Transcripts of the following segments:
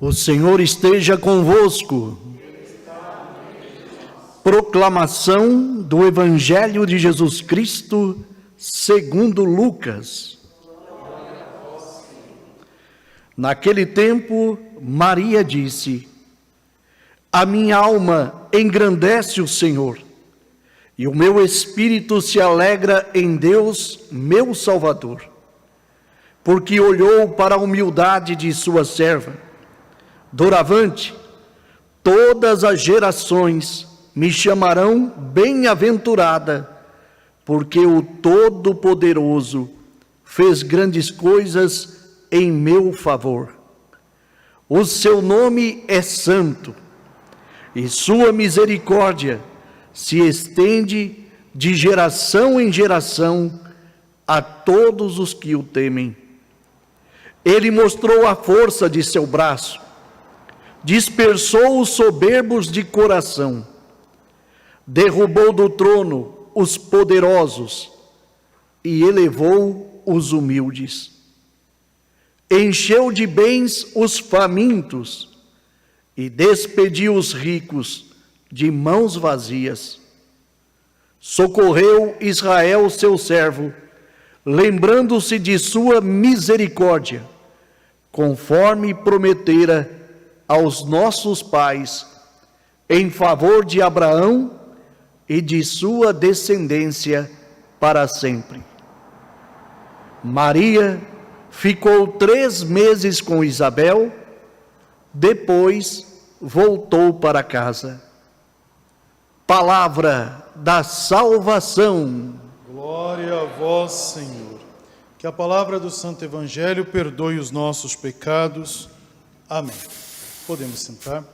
O Senhor esteja convosco. Proclamação do Evangelho de Jesus Cristo, segundo Lucas. Naquele tempo, Maria disse: A minha alma engrandece o Senhor, e o meu espírito se alegra em Deus, meu Salvador, porque olhou para a humildade de sua serva. Doravante, todas as gerações me chamarão bem-aventurada, porque o Todo-Poderoso fez grandes coisas em meu favor. O seu nome é santo, e sua misericórdia se estende de geração em geração a todos os que o temem. Ele mostrou a força de seu braço, dispersou os soberbos de coração, derrubou do trono os poderosos e elevou os humildes. Encheu de bens os famintos e despediu os ricos de mãos vazias. Socorreu Israel, seu servo, lembrando-se de sua misericórdia, conforme prometera aos nossos pais, em favor de Abraão e de sua descendência para sempre. Maria ficou 3 meses com Isabel, depois voltou para casa. Palavra da salvação. Glória a vós, Senhor. Que a palavra do Santo Evangelho perdoe os nossos pecados. Amém. Podemos sentar.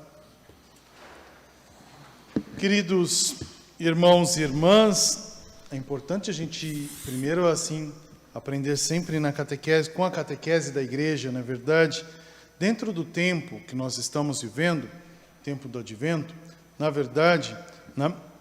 Queridos irmãos e irmãs, é importante a gente, primeiro, assim, aprender sempre na catequese, com a catequese da igreja, na verdade, dentro do tempo que nós estamos vivendo, tempo do advento, na verdade,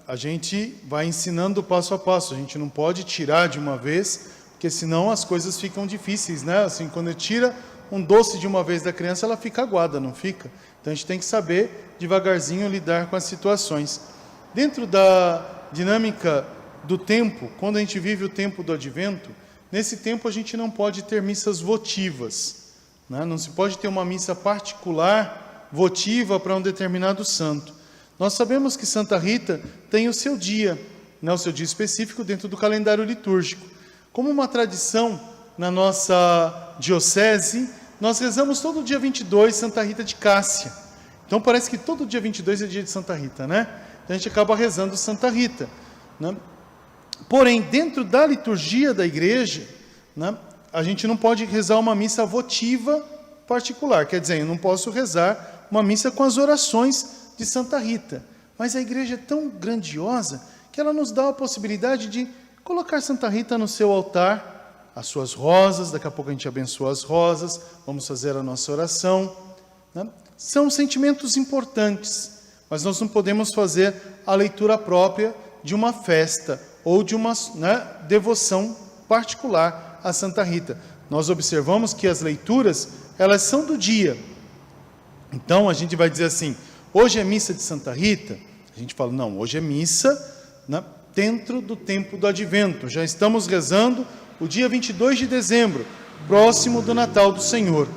a gente vai ensinando passo a passo, a gente não pode tirar de uma vez, porque senão as coisas ficam difíceis, né? Assim, quando tira um doce de uma vez da criança, ela fica aguada, não fica? Então a gente tem que saber devagarzinho lidar com as situações. Dentro da dinâmica do tempo, quando a gente vive o tempo do advento, nesse tempo a gente não pode ter missas votivas, né? Não se pode ter uma missa particular, votiva para um determinado santo. Nós sabemos que Santa Rita tem o seu dia, né? O seu dia específico dentro do calendário litúrgico. Como uma tradição na nossa diocese, nós rezamos todo dia 22 Santa Rita de Cássia. Então parece que todo dia 22 é dia de Santa Rita, né? Então a gente acaba rezando Santa Rita, né? Porém, dentro da liturgia da igreja, né, a gente não pode rezar uma missa votiva particular. Quer dizer, eu não posso rezar uma missa com as orações de Santa Rita. Mas a igreja é tão grandiosa que ela nos dá a possibilidade de colocar Santa Rita no seu altar, as suas rosas, daqui a pouco a gente abençoa as rosas, vamos fazer a nossa oração, né? São sentimentos importantes, mas nós não podemos fazer a leitura própria de uma festa ou de uma, né, devoção particular a Santa Rita. Nós observamos que as leituras, elas são do dia. Então a gente vai dizer assim, hoje é missa de Santa Rita? A gente fala, não, hoje é missa, né, dentro do tempo do advento. Já estamos rezando o dia 22 de dezembro, próximo do Natal do Senhor.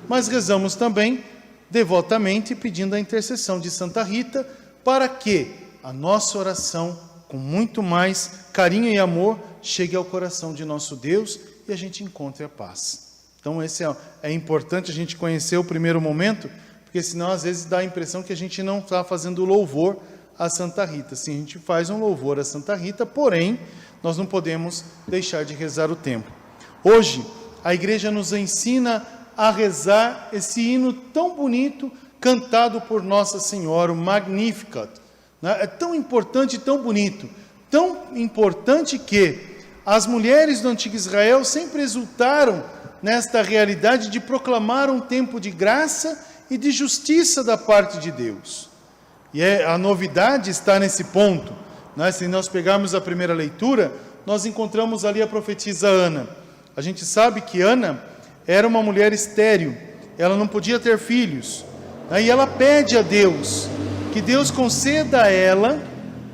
Mas rezamos também devotamente pedindo a intercessão de Santa Rita para que a nossa oração, com muito mais carinho e amor, chegue ao coração de nosso Deus e a gente encontre a paz. Então esse é importante a gente conhecer o primeiro momento, porque senão às vezes dá a impressão que a gente não está fazendo louvor a Santa Rita. Sim, a gente faz um louvor a Santa Rita, porém nós não podemos deixar de rezar o tempo. Hoje, a igreja nos ensina a rezar esse hino tão bonito, cantado por Nossa Senhora, o Magnificat. É tão importante e tão bonito, tão importante que as mulheres do antigo Israel sempre exultaram nesta realidade de proclamar um tempo de graça e de justiça da parte de Deus. E a novidade está nesse ponto. Se nós pegarmos a primeira leitura, nós encontramos ali a profetisa Ana. A gente sabe que Ana era uma mulher estéril, ela não podia ter filhos. Aí ela pede a Deus, que Deus conceda a ela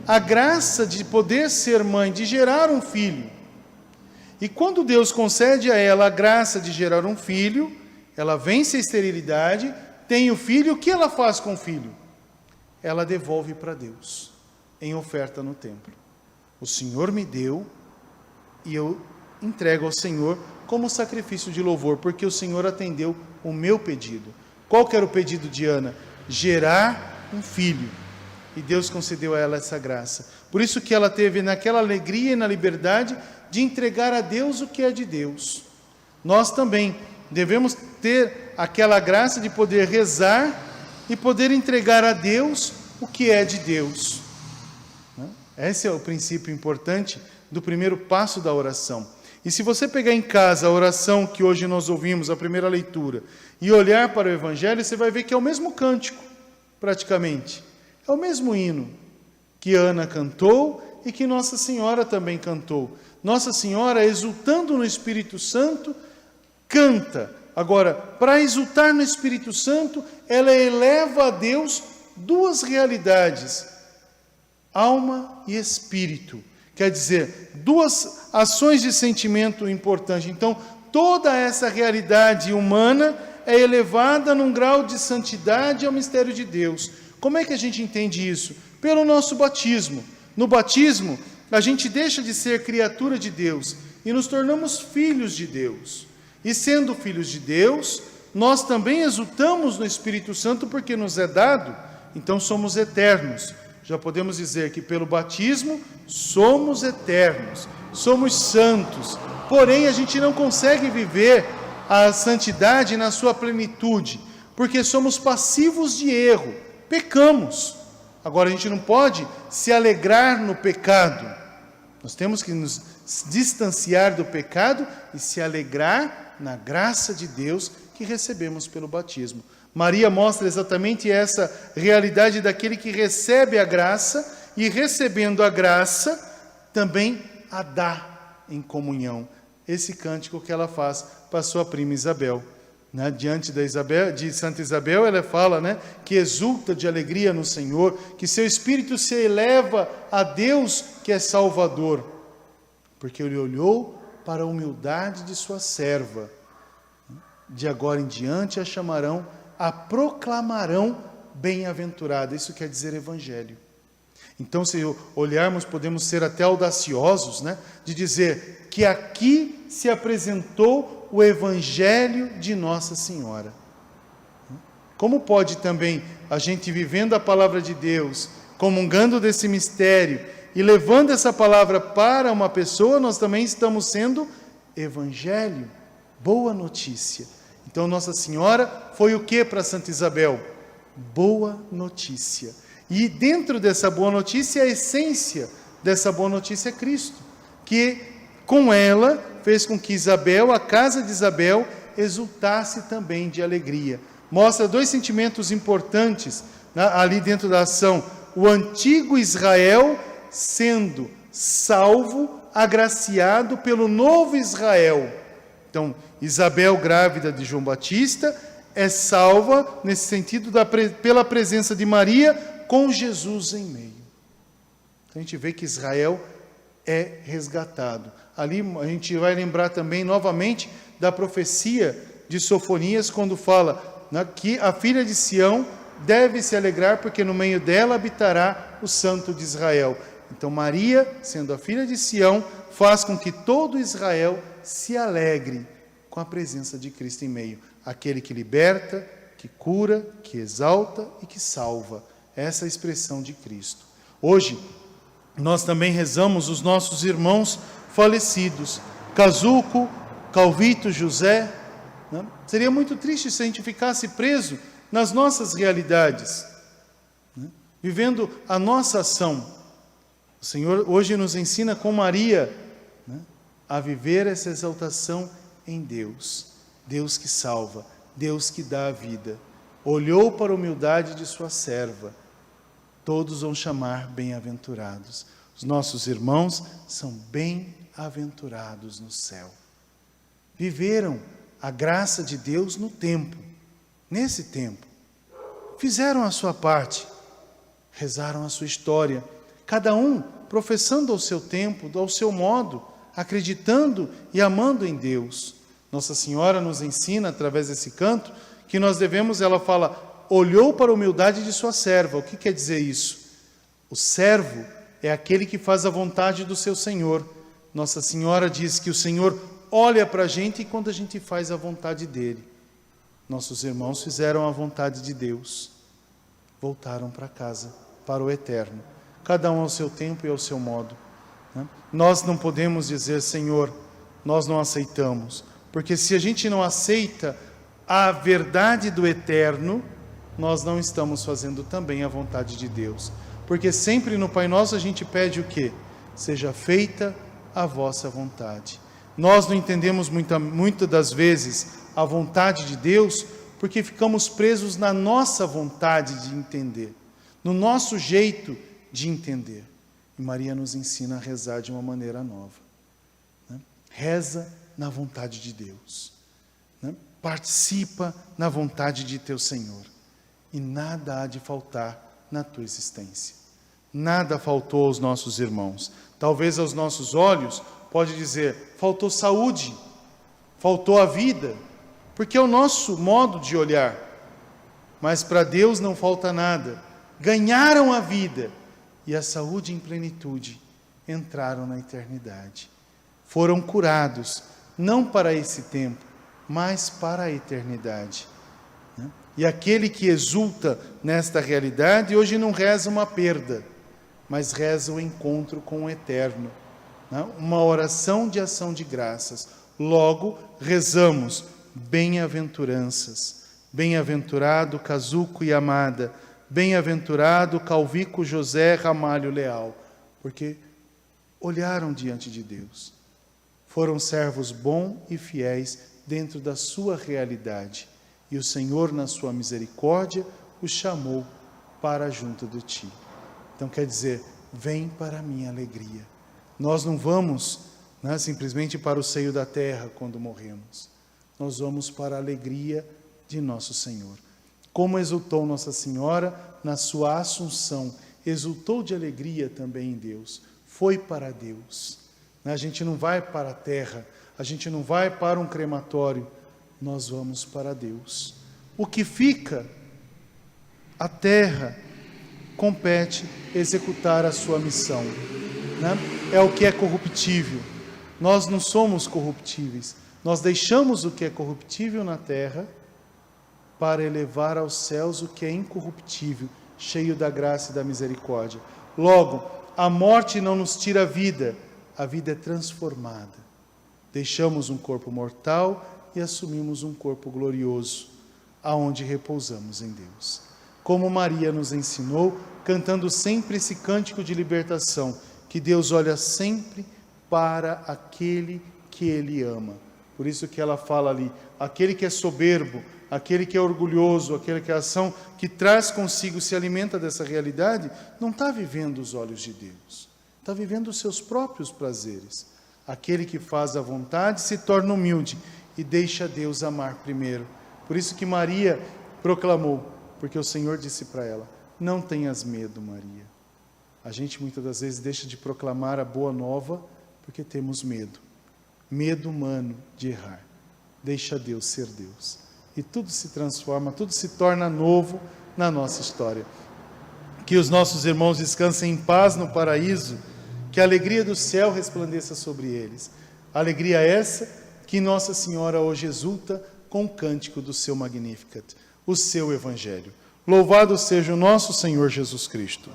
a graça de poder ser mãe, de gerar um filho. E quando Deus concede a ela a graça de gerar um filho, ela vence a esterilidade, tem o filho, o que ela faz com o filho? Ela devolve para Deus, em oferta no templo. O Senhor me deu, e eu entrego ao Senhor como sacrifício de louvor, porque o Senhor atendeu o meu pedido. Qual que era o pedido de Ana? Gerar um filho. E Deus concedeu a ela essa graça. Por isso que ela teve naquela alegria e na liberdade de entregar a Deus o que é de Deus. Nós também devemos ter aquela graça de poder rezar e poder entregar a Deus o que é de Deus. Esse é o princípio importante do primeiro passo da oração. E se você pegar em casa a oração que hoje nós ouvimos, a primeira leitura, e olhar para o Evangelho, você vai ver que é o mesmo cântico, praticamente. É o mesmo hino que Ana cantou e que Nossa Senhora também cantou. Nossa Senhora, exultando no Espírito Santo, canta. Agora, para exultar no Espírito Santo, ela eleva a Deus duas realidades, alma e espírito. Quer dizer, duas ações de sentimento importantes. Então, toda essa realidade humana é elevada num grau de santidade ao mistério de Deus. Como é que a gente entende isso? Pelo nosso batismo. No batismo, a gente deixa de ser criatura de Deus e nos tornamos filhos de Deus. E sendo filhos de Deus, nós também exultamos no Espírito Santo porque nos é dado, então somos eternos. Já podemos dizer que pelo batismo somos eternos, somos santos. Porém, a gente não consegue viver a santidade na sua plenitude, porque somos passivos de erro, pecamos. Agora, a gente não pode se alegrar no pecado. Nós temos que nos distanciar do pecado e se alegrar na graça de Deus que recebemos pelo batismo. Maria mostra exatamente essa realidade daquele que recebe a graça e, recebendo a graça, também a dá em comunhão. Esse cântico que ela faz para sua prima Isabel. Diante de Santa Isabel, ela fala, que exulta de alegria no Senhor, que seu espírito se eleva a Deus que é Salvador, porque ele olhou para a humildade de sua serva. De agora em diante a chamarão, a proclamarão bem-aventurada. Isso quer dizer evangelho. Então, se olharmos, podemos ser até audaciosos, de dizer que aqui se apresentou o evangelho de Nossa Senhora. Como pode também a gente, vivendo a palavra de Deus, comungando desse mistério e levando essa palavra para uma pessoa, nós também estamos sendo evangelho, boa notícia. Então, Nossa Senhora foi o que para Santa Isabel? Boa notícia. E dentro dessa boa notícia, a essência dessa boa notícia é Cristo, que com ela fez com que Isabel, a casa de Isabel, exultasse também de alegria. Mostra dois sentimentos importantes ali dentro da ação. O antigo Israel sendo salvo, agraciado pelo novo Israel. Então, Isabel, grávida de João Batista, é salva, nesse sentido, pela presença de Maria, com Jesus em meio. Então, a gente vê que Israel é resgatado. Ali a gente vai lembrar também, novamente, da profecia de Sofonias, quando fala que a filha de Sião deve se alegrar, porque no meio dela habitará o Santo de Israel. Então, Maria, sendo a filha de Sião, faz com que todo Israel se alegre com a presença de Cristo em meio. Aquele que liberta, que cura, que exalta e que salva. Essa é a expressão de Cristo. Hoje, nós também rezamos os nossos irmãos falecidos. Casuco, Calvito, José. Seria muito triste se a gente ficasse preso nas nossas realidades, vivendo a nossa ação. O Senhor hoje nos ensina com Maria a viver essa exaltação em Deus. Deus que salva, Deus que dá a vida. Olhou para a humildade de sua serva. Todos vão chamar bem-aventurados. Os nossos irmãos são bem-aventurados no céu. Viveram a graça de Deus no tempo, nesse tempo. fizeram a sua parte, rezaram a sua história, cada um professando ao seu tempo, ao seu modo, acreditando e amando em Deus. Nossa Senhora nos ensina, através desse canto, que nós devemos, ela fala, olhou para a humildade de sua serva. O que quer dizer isso? O servo é aquele que faz a vontade do seu Senhor. Nossa Senhora diz que o Senhor olha para a gente quando a gente faz a vontade dele. Nossos irmãos fizeram a vontade de Deus, voltaram para casa, para o eterno, cada um ao seu tempo e ao seu modo. Nós não podemos dizer, Senhor, nós não aceitamos, porque se a gente não aceita a verdade do eterno, nós não estamos fazendo também a vontade de Deus. Porque sempre no Pai Nosso a gente pede o quê? Seja feita a vossa vontade. Nós não entendemos muitas das vezes a vontade de Deus porque ficamos presos na nossa vontade de entender, no nosso jeito de entender. E Maria nos ensina a rezar de uma maneira nova. Reza na vontade de Deus. Participa na vontade de teu Senhor. E nada há de faltar na tua existência. Nada faltou aos nossos irmãos. Talvez aos nossos olhos, pode dizer, faltou saúde, faltou a vida, porque é o nosso modo de olhar. Mas para Deus não falta nada. Ganharam a vida e a saúde em plenitude, entraram na eternidade. Foram curados, não para esse tempo, mas para a eternidade. E aquele que exulta nesta realidade, hoje não reza uma perda, mas reza o encontro com o eterno. Uma oração de ação de graças. Logo, rezamos bem-aventuranças. Bem-aventurado Casuco e Amada, bem-aventurado Calvico José Ramalho Leal, porque olharam diante de Deus. Foram servos bons e fiéis dentro da sua realidade. E o Senhor, na sua misericórdia, os chamou para junto de ti. Então quer dizer, vem para a minha alegria. Nós não vamos simplesmente para o seio da terra quando morremos. Nós vamos para a alegria de nosso Senhor. Como exultou Nossa Senhora na sua assunção, exultou de alegria também em Deus. Foi para Deus. A gente não vai para a terra, a gente não vai para um crematório, nós vamos para Deus. O que fica, a terra, compete executar a sua missão. É o que é corruptível. Nós não somos corruptíveis. Nós deixamos o que é corruptível na terra para elevar aos céus o que é incorruptível, cheio da graça e da misericórdia. Logo, a morte não nos tira a vida é transformada. Deixamos um corpo mortal e assumimos um corpo glorioso, aonde repousamos em Deus. Como Maria nos ensinou, cantando sempre esse cântico de libertação, que Deus olha sempre para aquele que Ele ama. Por isso que ela fala ali, aquele que é soberbo, aquele que é orgulhoso, aquele que é ação, que traz consigo, se alimenta dessa realidade, não está vivendo os olhos de Deus, está vivendo os seus próprios prazeres. Aquele que faz a vontade se torna humilde e deixa Deus amar primeiro. Por isso que Maria proclamou, porque o Senhor disse para ela, não tenhas medo, Maria. A gente muitas das vezes deixa de proclamar a boa nova porque temos medo. Medo humano de errar. Deixa Deus ser Deus. E tudo se transforma, tudo se torna novo na nossa história. Que os nossos irmãos descansem em paz no paraíso, que a alegria do céu resplandeça sobre eles. Alegria essa que Nossa Senhora hoje exulta com o cântico do seu Magnificat, o seu Evangelho. Louvado seja o nosso Senhor Jesus Cristo.